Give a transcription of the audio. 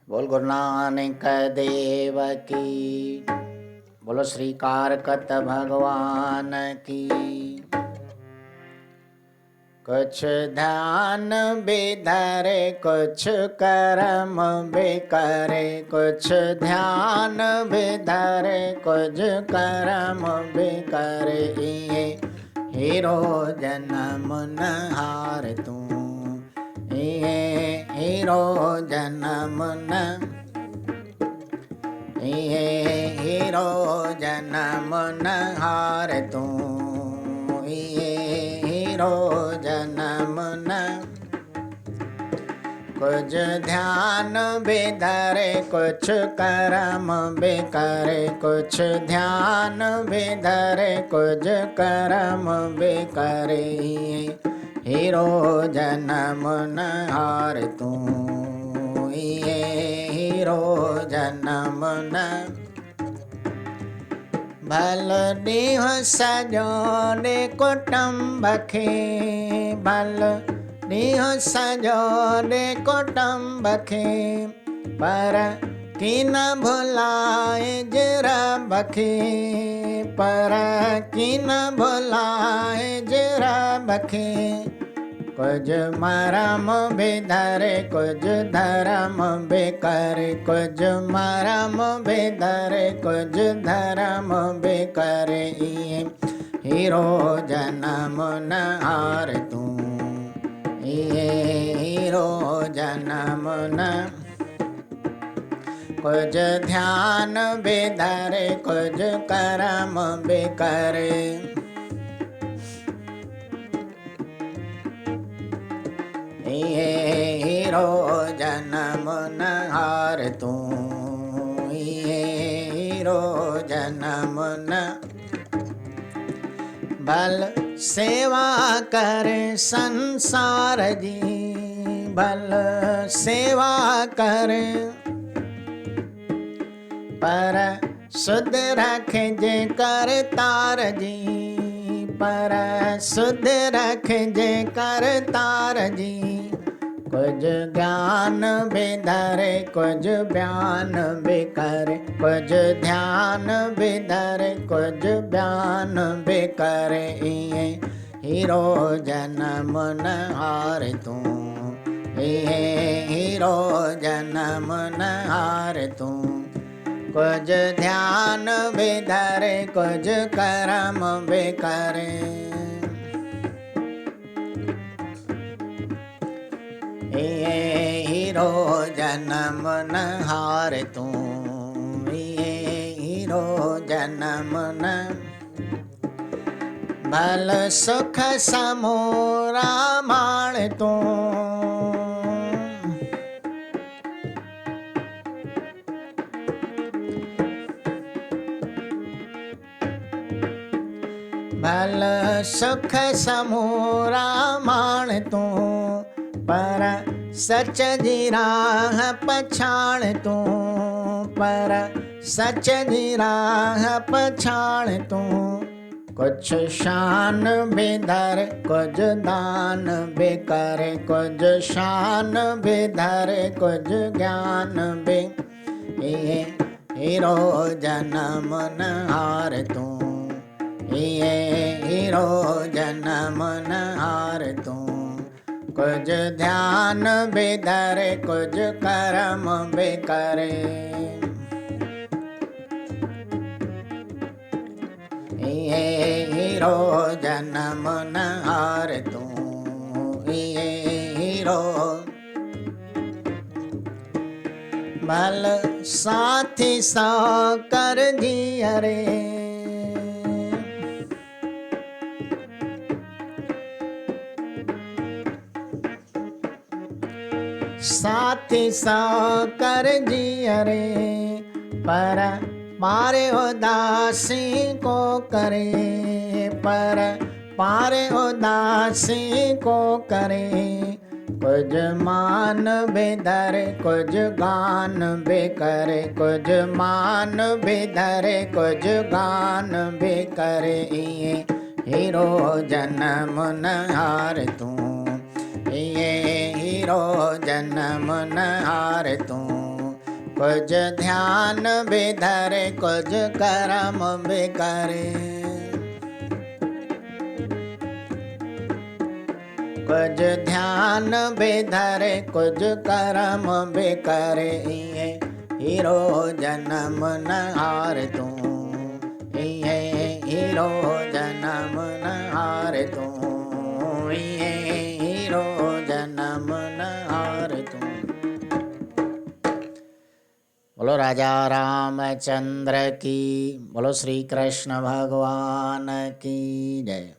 बोल गुरु नानक देव की। बोलो श्री कारकत भगवान की। कुछ ध्यान बेधरे कुछ कर्म बेकरे, कुछ ध्यान बेधरे कुछ कर्म बेकरे। ये हीरो जन्म न हार तू, ये हीरो जन्म न, ये हीरो जन्म न हार तू, ये हीरो जन्म न। कुछ ध्यान बेधरे कुछ कर्म बेकरे, कुछ ध्यान बेधरे कुछ कर्म बेकरे। हीरो जन्म न हार तू, ये हीरो जन्म न। भल देह सजोने कुटुंब खे, भल देह सजोने कुटुंब खे। पर किन भुलाए जरा बखे, पर किन भुलाए जरा बखे। कुछ मरम बेधरे कुछ धर्म बेकरे, कुछ मरम बेधरे कुछ धर्म बेकरे। हीरो जन्म न हार तू, ये हीरो जन्म न। कुछ ध्यान बेधरे कुछ कर्म बेकरे। ये हीरो जन्म न हार तू, ये हीरो जन्म न। भल सेवा करे संसार जी, भल सेवा करे। पर शुद्ध रखे जे कर तार जी, पर शुद्ध रख जे कर तार जी। कुछ ज्ञान बेधरे कुछ बयान बेकरे, कुछ ध्यान बेधरे कुछ बयान बेकरे। हीरो जन्म न हार तू, ये हीरो जन्म न हार तू। कुछ ध्यान बेधरे कुछ कर्म बेकरे। ये हीरो जन्म न हार तू, ये हीरो जन्म न। भल सुख समोरा माण तू, भल सुख समूरा माण तू। पर सच जी राह पछाण तू, पर सच जी राह पछाण तू। कुछ शान बेधर कुछ दान बेकरे, कुछ शान बेधर कुछ ज्ञान बे। ये हीरो जन्म न हार तू, ये हीरो जन्म न हार तू। कुछ ध्यान बेधरे कुछ कर्म बेकरे। ये हीरो जन्म न हार तू, ये हीरो। भल साथी सा कर जियरे, साथी सा कर जियरे। पर पारे उदासी को करे, पर पारे उदासी को करे। कुछ मान बेधरे कुछ गान बेकरे, कुछ मान बेधरे कुछ गान बेकरे। हीरो जन्म न हार तू, ये हीरो जन्म न हार तू। कुछ ध्यान बेधरे कुछ कर्म बेकरे। कुछ ध्यान बेधरे कुछ कर्म बेकरे। हीरो जन्म न हार तू। हीरो जन्म न हार तू। हीरो जन्म न हार तू। बोलो राजा रामचंद्र की, बोलो श्री कृष्ण भगवान की जय।